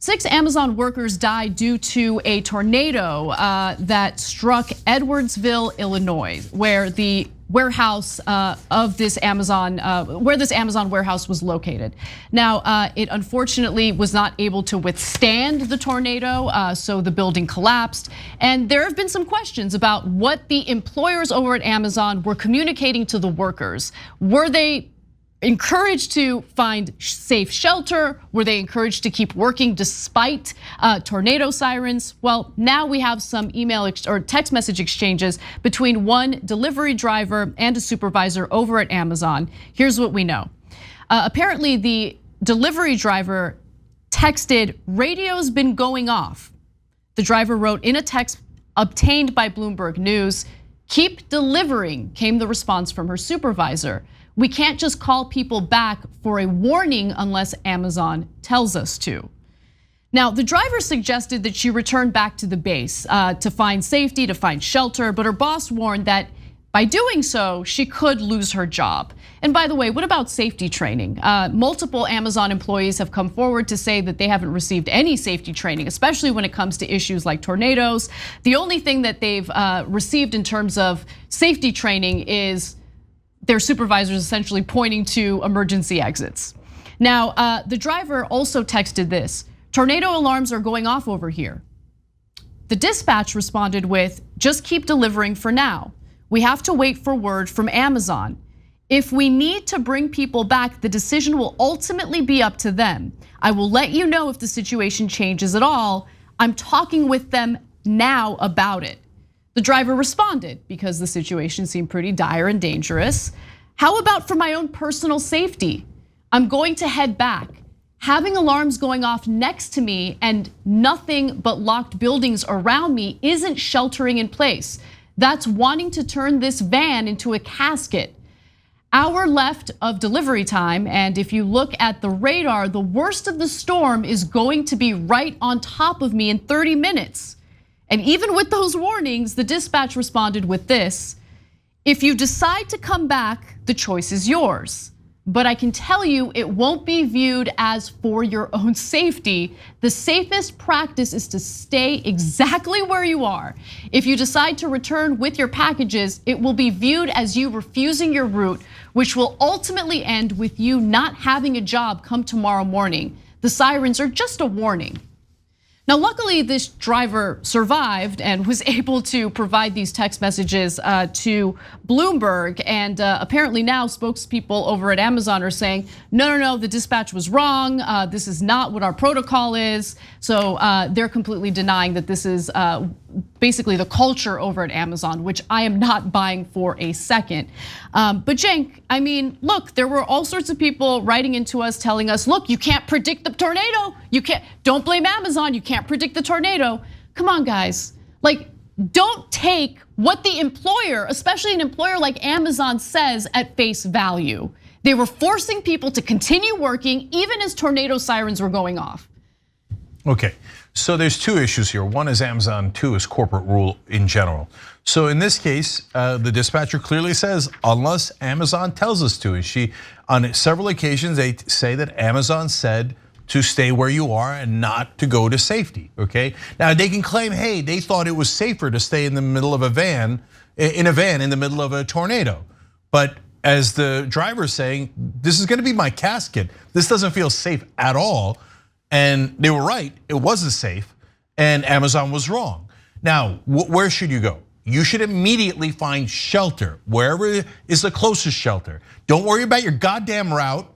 6 Amazon workers died due to a tornado that struck Edwardsville, Illinois, where the warehouse of this Amazon, where this Amazon warehouse was located. Now, it unfortunately was not able to withstand the tornado, so the building collapsed. And there have been some questions about what the employers over at Amazon were communicating to the workers. Were they encouraged to find safe shelter? Were they encouraged to keep working despite tornado sirens? Well, now we have some email or text message exchanges between one delivery driver and a supervisor over at Amazon. Here's what we know. Apparently, the delivery driver texted, "Radio's been going off." The driver wrote in a text obtained by Bloomberg News, "Keep delivering," came the response from her supervisor. "We can't just call people back for a warning unless Amazon tells us to." Now, the driver suggested that she return back to the base to find safety, to find shelter, but her boss warned that by doing so, she could lose her job. And by the way, what about safety training? Multiple Amazon employees have come forward to say that they haven't received any safety training, especially when it comes to issues like tornadoes. The only thing that they've received in terms of safety training is their supervisors essentially pointing to emergency exits. Now, the driver also texted this, "Tornado alarms are going off over here." The dispatch responded with, "Just keep delivering for now. We have to wait for word from Amazon. If we need to bring people back, the decision will ultimately be up to them. I will let you know if the situation changes at all. I'm talking with them now about it." The driver responded, because the situation seemed pretty dire and dangerous, "How about for my own personal safety? I'm going to head back. Having alarms going off next to me and nothing but locked buildings around me isn't sheltering in place. That's wanting to turn this van into a casket. Hour left of delivery time, and if you look at the radar, the worst of the storm is going to be right on top of me in 30 minutes. And even with those warnings, the dispatch responded with this, "If you decide to come back, the choice is yours. But I can tell you it won't be viewed as for your own safety. The safest practice is to stay exactly where you are. If you decide to return with your packages, it will be viewed as you refusing your route, which will ultimately end with you not having a job come tomorrow morning. The sirens are just a warning." Now, luckily, this driver survived and was able to provide these text messages to Bloomberg. And apparently now spokespeople over at Amazon are saying, no, the dispatch was wrong. This is not what our protocol is. So they're completely denying that this is basically the culture over at Amazon, which I am not buying for a second. But Cenk, I mean, look, there were all sorts of people writing into us telling us, look, you can't predict the tornado. Don't blame Amazon, you can't predict the tornado. Come on, guys. Like, don't take what the employer, especially an employer like Amazon, says at face value. They were forcing people to continue working even as tornado sirens were going off. Okay, so there's two issues here. One is Amazon, two is corporate rule in general. So in this case, the dispatcher clearly says, unless Amazon tells us to. On several occasions, they say that Amazon said to stay where you are and not to go to safety, okay? Now they can claim, hey, they thought it was safer to stay in the middle of a van, in the middle of a tornado. But as the driver's saying, this is gonna be my casket. This doesn't feel safe at all. And they were right, it wasn't safe, and Amazon was wrong. Now, where should you go? You should immediately find shelter, wherever is the closest shelter. Don't worry about your goddamn route,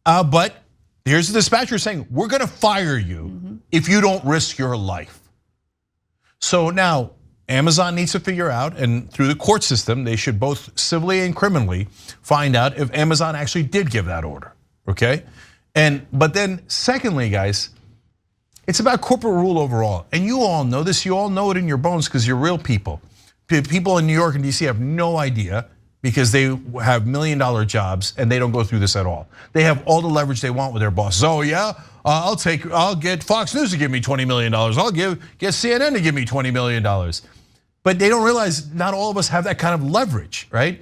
but here's the dispatcher saying, we're gonna fire you if you don't risk your life. So now, Amazon needs to figure out, and through the court system, they should both civilly and criminally find out if Amazon actually did give that order, okay? But then secondly, guys, it's about corporate rule overall. And you all know this, you all know it in your bones because you're real people. People in New York and DC have no idea because they have $1 million jobs and they don't go through this at all. They have all the leverage they want with their bosses. Oh yeah, I'll get Fox News to give me $20 million. I'll get CNN to give me $20 million. But they don't realize not all of us have that kind of leverage, right?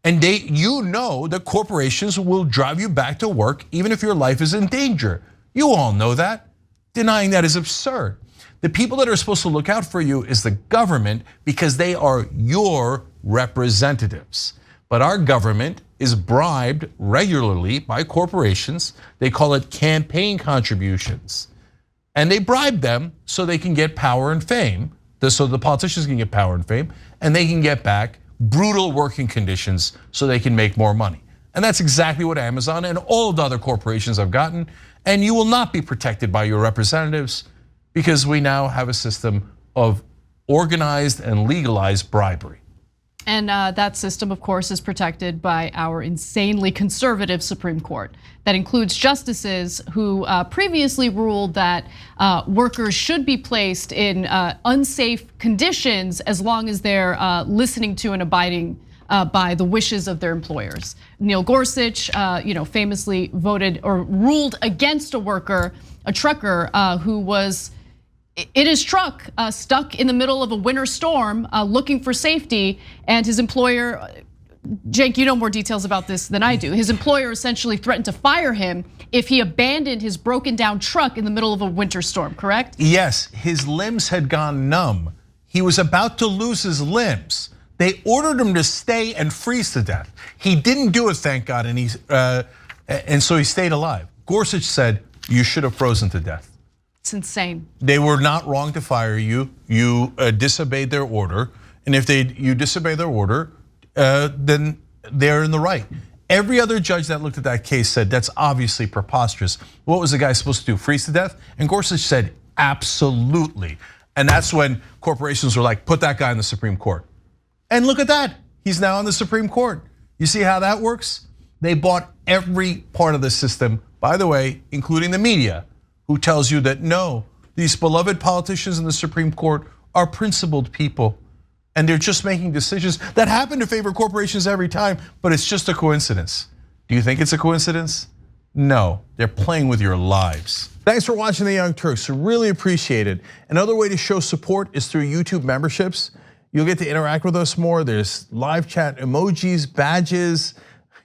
And you know that corporations will drive you back to work even if your life is in danger. You all know that. Denying that is absurd. The people that are supposed to look out for you is the government because they are your representatives. But our government is bribed regularly by corporations. They call it campaign contributions. And they bribe them so they can get power and fame. So the politicians can get power and fame, and they can get back brutal working conditions so they can make more money. And that's exactly what Amazon and all of the other corporations have gotten. And you will not be protected by your representatives because we now have a system of organized and legalized bribery. And that system, of course, is protected by our insanely conservative Supreme Court. That includes justices who previously ruled that workers should be placed in unsafe conditions as long as they're listening to and abiding by the wishes of their employers. Neil Gorsuch, famously voted or ruled against a trucker who was in his truck, stuck in the middle of a winter storm, looking for safety, and his employer, Cenk, you know more details about this than I do. His employer essentially threatened to fire him if he abandoned his broken down truck in the middle of a winter storm, correct? Yes, his limbs had gone numb. He was about to lose his limbs. They ordered him to stay and freeze to death. He didn't do it, thank God, and so he stayed alive. Gorsuch said, you should have frozen to death. It's insane. They were not wrong to fire you. You disobeyed their order, and if you disobey their order, then they're in the right. Every other judge that looked at that case said that's obviously preposterous. What was the guy supposed to do? Freeze to death? And Gorsuch said absolutely. And that's when corporations were like, put that guy in the Supreme Court. And look at that, he's now in the Supreme Court. You see how that works? They bought every part of the system, by the way, including the media, who tells you that no, these beloved politicians in the Supreme Court are principled people. And they're just making decisions that happen to favor corporations every time, but it's just a coincidence. Do you think it's a coincidence? No, they're playing with your lives. Thanks for watching The Young Turks, really appreciate it. Another way to show support is through YouTube memberships. You'll get to interact with us more. There's live chat emojis, badges.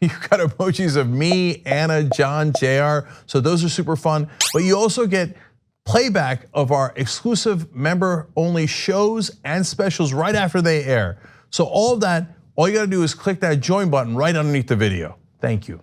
You've got emojis of me, Anna, John, JR. So those are super fun. But you also get playback of our exclusive member-only shows and specials right after they air. So all of that, all you gotta do is click that join button right underneath the video. Thank you.